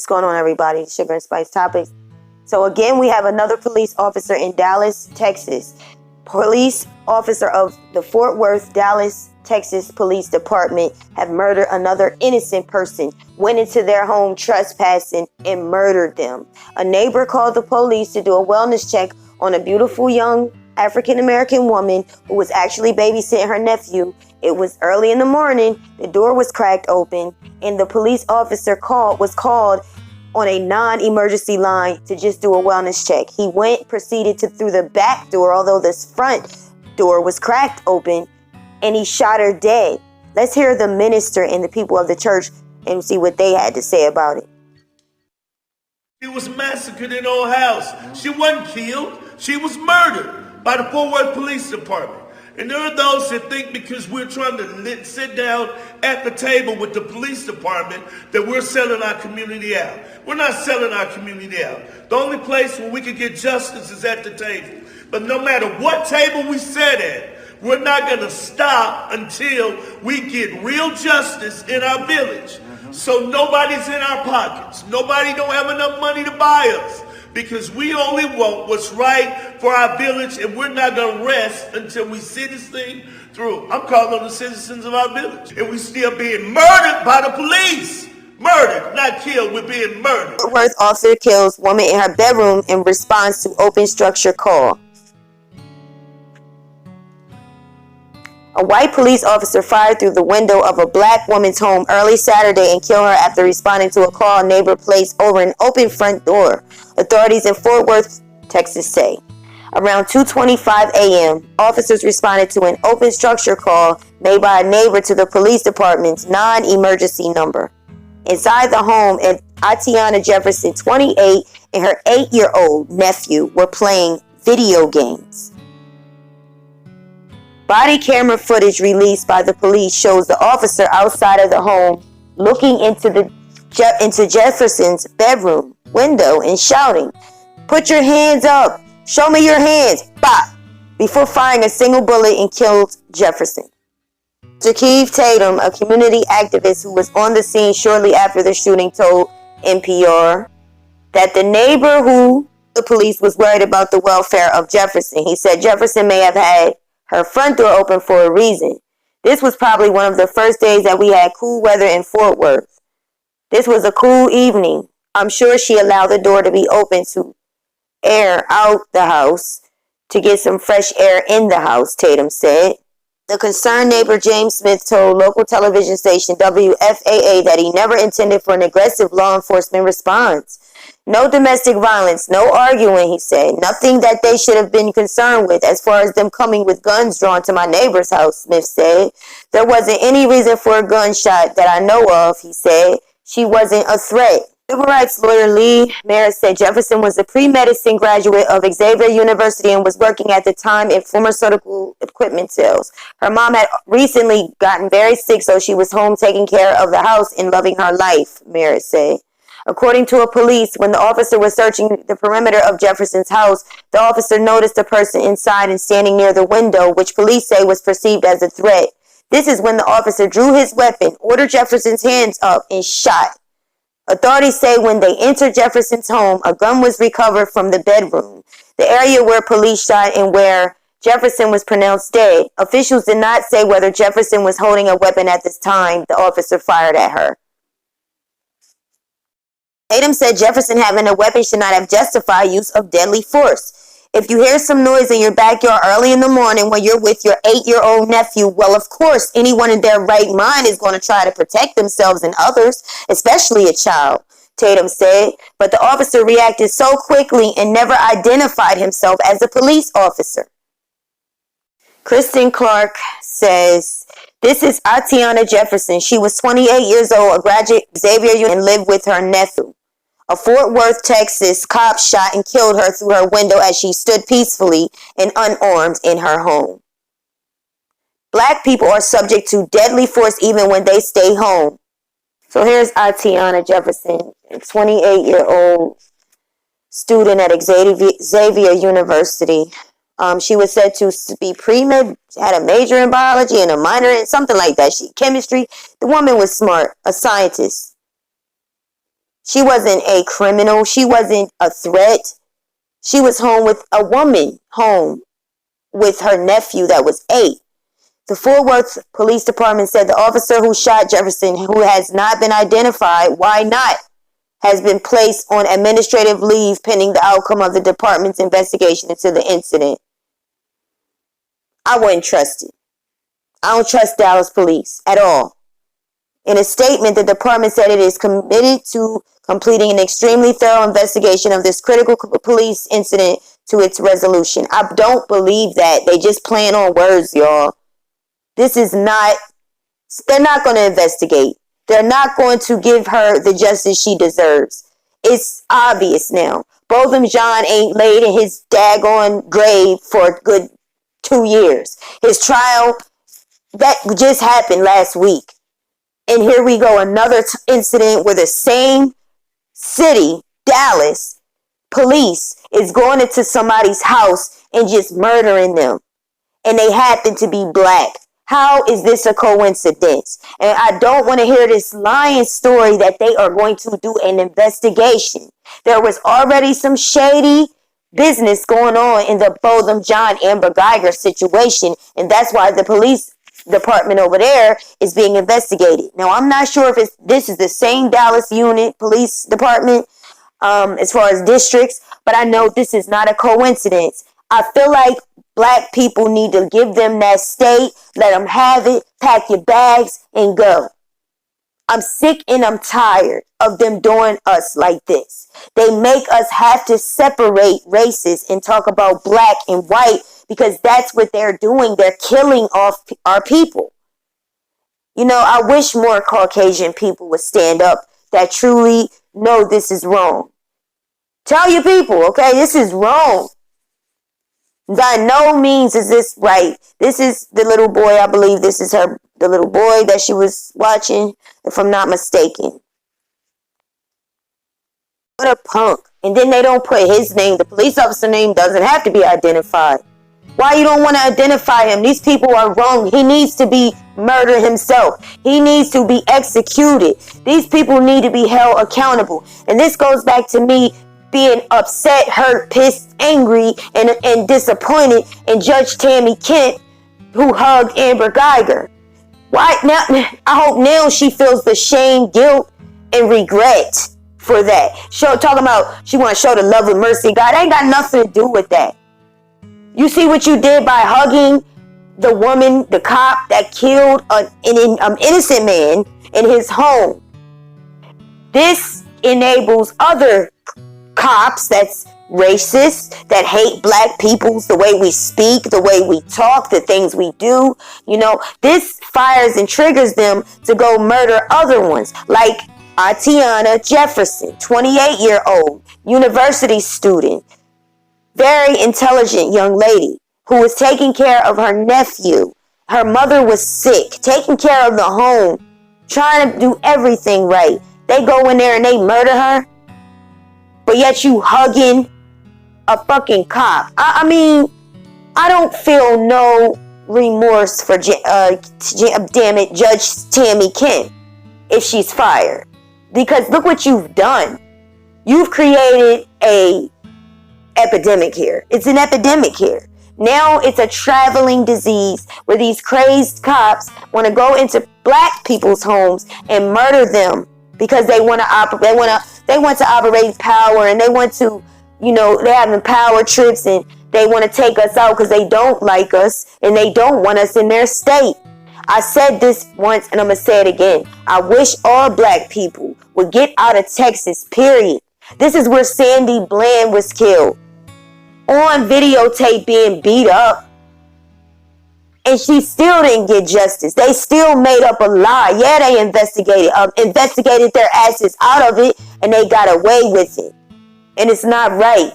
What's going on, everybody? Sugar and Spice Topics. So again, we have another police officer in Dallas, Texas. Police officer of the Fort Worth, Dallas, Texas Police Department have murdered another innocent person, went into their home trespassing and murdered them. A neighbor called the police to do a wellness check on a beautiful young African-American woman who was actually babysitting her nephew. It was early in the morning. The door was cracked open and the police officer was called on a non-emergency line to just do a wellness check. He proceeded through the back door, although this front door was cracked open, and he shot her dead. Let's hear the minister and the people of the church and see what they had to say about it. She was massacred in her house. She wasn't killed. She was murdered by the Fort Worth Police Department. And there are those that think because we're trying to sit down at the table with the police department that we're selling our community out. We're not selling our community out. The only place where we can get justice is at the table. But no matter what table we sit at, we're not going to stop until we get real justice in our village. So nobody's in our pockets. Nobody don't have enough money to buy us. Because we only want what's right for our village, and we're not going to rest until we see this thing through. I'm calling on the citizens of our village. And we still being murdered by the police. Murdered, not killed. We're being murdered. Fort Worth officer kills woman in her bedroom in response to open structure call. A white police officer fired through the window of a black woman's home early Saturday and killed her after responding to a call a neighbor placed over an open front door, authorities in Fort Worth, Texas say. Around 2:25 a.m., officers responded to an open structure call made by a neighbor to the police department's non-emergency number. Inside the home, Atatiana Jefferson, 28, and her 8-year-old nephew were playing video games. Body camera footage released by the police shows the officer outside of the home looking into Jefferson's bedroom window and shouting, "Put your hands up! Show me your hands!" Bop! Before firing a single bullet and killed Jefferson. Jakeev Tatum, a community activist who was on the scene shortly after the shooting, told NPR that the neighbor who the police was worried about the welfare of Jefferson. He said Jefferson may have had her front door open for a reason. This was probably one of the first days that we had cool weather in Fort Worth. This was a cool evening. I'm sure she allowed the door to be open to air out the house, to get some fresh air in the house, Tatum said. The concerned neighbor James Smith told local television station WFAA that he never intended for an aggressive law enforcement response. No domestic violence, no arguing, he said. Nothing that they should have been concerned with as far as them coming with guns drawn to my neighbor's house, Smith said. There wasn't any reason for a gunshot that I know of, he said. She wasn't a threat. Civil rights lawyer Lee Maris said Jefferson was a pre-medicine graduate of Xavier University and was working at the time in pharmaceutical equipment sales. Her mom had recently gotten very sick, so she was home taking care of the house and loving her life, Maris said. According to a police, when the officer was searching the perimeter of Jefferson's house, the officer noticed a person inside and standing near the window, which police say was perceived as a threat. This is when the officer drew his weapon, ordered Jefferson's hands up, and shot. Authorities say when they entered Jefferson's home, a gun was recovered from the bedroom, the area where police shot and where Jefferson was pronounced dead. Officials did not say whether Jefferson was holding a weapon at this time the officer fired at her. Tatum said Jefferson having a weapon should not have justified use of deadly force. If you hear some noise in your backyard early in the morning when you're with your 8-year-old nephew, well, of course, anyone in their right mind is going to try to protect themselves and others, especially a child, Tatum said. But the officer reacted so quickly and never identified himself as a police officer. Kristen Clark says, "This is Atatiana Jefferson. She was 28 years old, a graduate of Xavier and lived with her nephew. A Fort Worth, Texas cop shot and killed her through her window as she stood peacefully and unarmed in her home. Black people are subject to deadly force even when they stay home." So here's Atatiana Jefferson, a 28-year-old student at Xavier University. She was said to be pre-med, had a major in biology and a minor in something like that. Chemistry. The woman was smart, a scientist. She wasn't a criminal. She wasn't a threat. She was home with a woman, home with her nephew that was 8. The Fort Worth Police Department said the officer who shot Jefferson, who has not been identified, why not, has been placed on administrative leave pending the outcome of the department's investigation into the incident. I wouldn't trust it. I don't trust Dallas police at all. In a statement, the department said it is committed to completing an extremely thorough investigation of this critical police incident to its resolution. I don't believe that. They just playing on words, y'all. This is not, they're not going to investigate. They're not going to give her the justice she deserves. It's obvious now. Botham Jean ain't laid in his daggone grave for a good 2 years. His trial, that just happened last week. And here we go, another incident where the same city, Dallas, police is going into somebody's house and just murdering them. And they happen to be black. How is this a coincidence? And I don't want to hear this lying story that they are going to do an investigation. There was already some shady business going on in the Botham Jean Amber Geiger situation. And that's why the police department over there is being investigated. Now, I'm not sure if this is the same Dallas unit police department as far as districts, but I know this is not a coincidence. I feel like black people need to give them that state, let them have it, pack your bags and go. I'm sick and I'm tired of them doing us like this. They make us have to separate races and talk about black and white because that's what they're doing. They're killing off our people. You know, I wish more Caucasian people would stand up that truly know this is wrong. Tell your people, okay, this is wrong. By no means is this right. This is the little boy, I believe this is the little boy that she was watching, if I'm not mistaken. What a punk. And then they don't put his name. The police officer name doesn't have to be identified. Why you don't want to identify him? These people are wrong. He needs to be murdered himself. He needs to be executed. These people need to be held accountable. And this goes back to me being upset, hurt, pissed, angry, and disappointed in Judge Tammy Kent, who hugged Amber Geiger. Why now? I hope now she feels the shame, guilt, and regret for that. Talking about she want to show the love and mercy of God. Ain't got nothing to do with that. You see what you did by hugging the woman, the cop that killed an innocent man in his home. This enables other cops that's racist, that hate black peoples, the way we speak, the way we talk, the things we do. You know, this fires and triggers them to go murder other ones, like Atatiana Jefferson, 28-year-old university student, very intelligent young lady who was taking care of her nephew. Her mother was sick, taking care of the home, trying to do everything right. They go in there and they murder her. But yet you hugging a fucking cop. I mean, I don't feel no remorse for, damn it, Judge Tammy Kent if she's fired. Because look what you've done. You've created a epidemic here. It's an epidemic here. Now it's a traveling disease where these crazed cops want to go into black people's homes and murder them because they want to operate power, and they want to, you know, they're having power trips and they want to take us out because they don't like us and they don't want us in their state. I said this once and I'm going to say it again. I wish all black people would get out of Texas, period. This is where Sandy Bland was killed. On videotape being beat up. And she still didn't get justice. They still made up a lie. Yeah, they investigated their asses out of it, and they got away with it. And it's not right.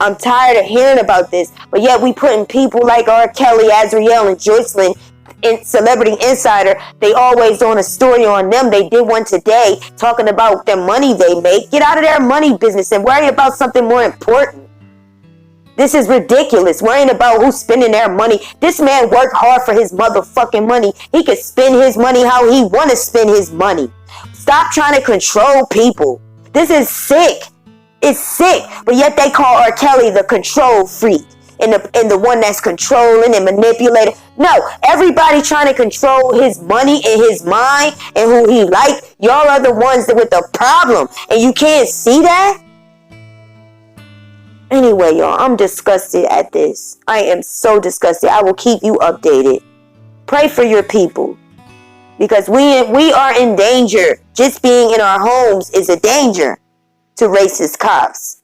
I'm tired of hearing about this. But yet we putting people like R. Kelly, Azriel, and Joycelyn in Celebrity Insider. They always on a story on them. They did one today talking about the money they make. Get out of their money business and worry about something more important. This is ridiculous. Worrying about who's spending their money. This man worked hard for his motherfucking money. He could spend his money how he want to spend his money. Stop trying to control people. This is sick. It's sick. But yet they call R. Kelly the control freak and the one that's controlling and manipulating. No, everybody trying to control his money and his mind and who he like. Y'all are the ones that with the problem. And you can't see that? Anyway, y'all, I'm disgusted at this. I am so disgusted. I will keep you updated. Pray for your people. Because we are in danger. Just being in our homes is a danger to racist cops.